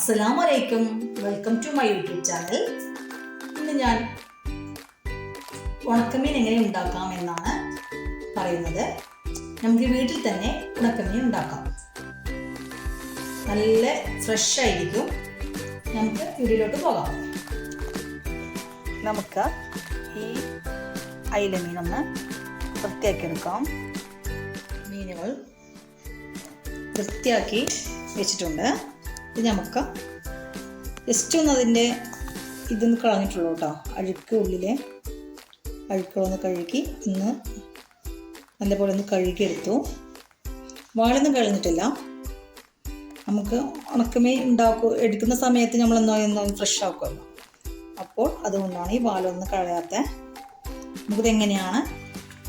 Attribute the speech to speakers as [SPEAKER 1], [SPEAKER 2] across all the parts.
[SPEAKER 1] അസ്സലാമലൈക്കും, welcome to my YouTube channel. ഇന്ന് ഞാൻ ഉണക്കമീൻ എങ്ങനെ ഉണ്ടാക്കാം എന്നാണ് പറയുന്നത്. നമുക്ക് വീട്ടിൽ തന്നെ ഉണക്കമീൻ ഉണ്ടാക്കാം. നല്ല ഫ്രഷ് ആയിരിക്കും. നമുക്ക് വീഡിയോയിലോട്ട് പോകാം. നമുക്ക് ഈ അയില മീനൊന്ന് വൃത്തിയാക്കി എടുക്കാം. മീനുകൾ വൃത്തിയാക്കി വെച്ചിട്ടുണ്ട്. ഇത് നമുക്ക് ജസ്റ്റ് ഒന്ന് അതിൻ്റെ ഇതൊന്ന് കളഞ്ഞിട്ടുള്ളൂ കേട്ടോ. അഴുക്ക് ഉള്ളിലെ അഴുക്കുകളൊന്ന് കഴുകി ഇന്ന് നല്ലപോലെ ഒന്ന് കഴുകിയെടുത്തു. വാളൊന്നും കളഞ്ഞിട്ടില്ല. നമുക്ക് ഉണക്കമീൻ എടുക്കുന്ന സമയത്ത് നമ്മൾ എന്നോ ഫ്രഷ് ആക്കുമല്ലോ. അപ്പോൾ അതുകൊണ്ടാണ് ഈ വാലൊന്നും കളയാത്ത. നമുക്കിതെങ്ങനെയാണ്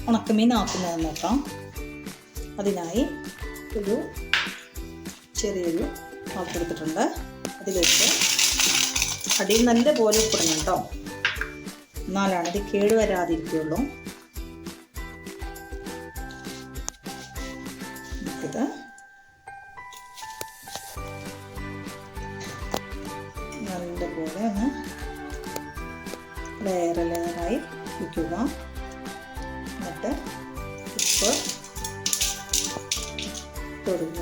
[SPEAKER 1] ഉണക്കമീൻ ആക്കുന്നതെന്ന് നോക്കാം. അതിനായി ഒരു ചെറിയൊരു എടുത്തിട്ടുണ്ട്. അതിലേക്ക് അടിയിൽ നല്ല പോലെ ഉപ്പിടണം കേട്ടോ. എന്നാലാണ് ഇത് കേടുവരാതിരിക്കുള്ളൂ. ഇത് നല്ലപോലെ ഒന്ന് ലെയറായി വയ്ക്കുക. എന്നിട്ട് ഉപ്പ് തൊടുക.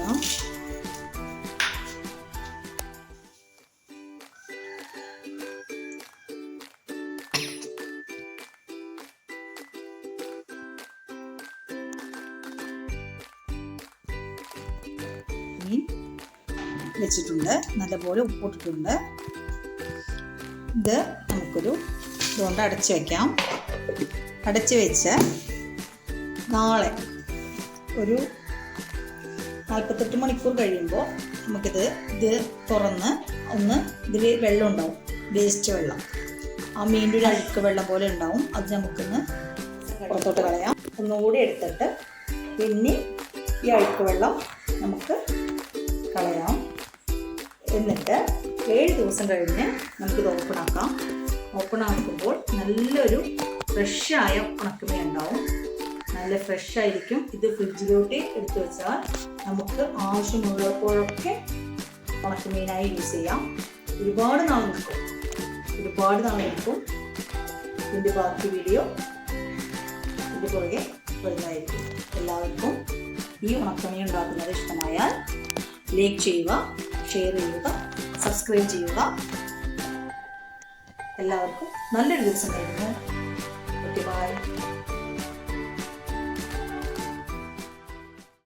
[SPEAKER 1] വെച്ചിട്ടുണ്ട്, നല്ലപോലെ ഉപ്പിട്ടിട്ടുണ്ട്. ഇത് നമുക്കൊരു ഇതുകൊണ്ട് അടച്ചു വയ്ക്കാം. അടച്ചു വെച്ച് നാളെ ഒരു 48 മണിക്കൂർ കഴിയുമ്പോൾ ഇത് തുറന്ന് ഒന്ന് ഇതിൽ വെള്ളം ഉണ്ടാവും, വേസ്റ്റ് വെള്ളം. ആ മീൻ്റെ ഒരു അഴുക്ക് വെള്ളം പോലെ ഉണ്ടാവും. അത് നമുക്കൊന്ന് പുറത്തോട്ട് കളയാം. ഒന്നുകൂടി എടുത്തിട്ട് പിന്നെ ഈ അഴുക്ക് വെള്ളം നമുക്ക് കളയാം. എന്നിട്ട് 7 ദിവസം കഴിഞ്ഞ് നമുക്കിത് ഓപ്പൺ ആക്കാം. ഓപ്പൺ ആക്കുമ്പോൾ നല്ലൊരു ഫ്രഷായ ഉണക്കമീൻ ഉണ്ടാവും. നല്ല ഫ്രഷ് ആയിരിക്കും. ഇത് ഫ്രിഡ്ജിലോട്ട് എടുത്തു വെച്ചാൽ നമുക്ക് ആവശ്യമുള്ളപ്പോഴൊക്കെ ഉണക്കമീനായി യൂസ് ചെയ്യാം. ഒരുപാട് നാൾ നിൽക്കും. ഇതിൻ്റെ ബാക്കി വീഡിയോ ഇതിൻ്റെ പുറകെ വരുന്നതായിരിക്കും. എല്ലാവർക്കും ഈ ഉണക്കമീൻ ഉണ്ടാക്കുന്നത് ഇഷ്ടമായാൽ ലൈക്ക് ചെയ്യുക, ഷെയർ ചെയ്യുക, സബ്സ്ക്രൈബ് ചെയ്യുക. എല്ലാവർക്കും നല്ലൊരു ദിവസം നേരുന്നു.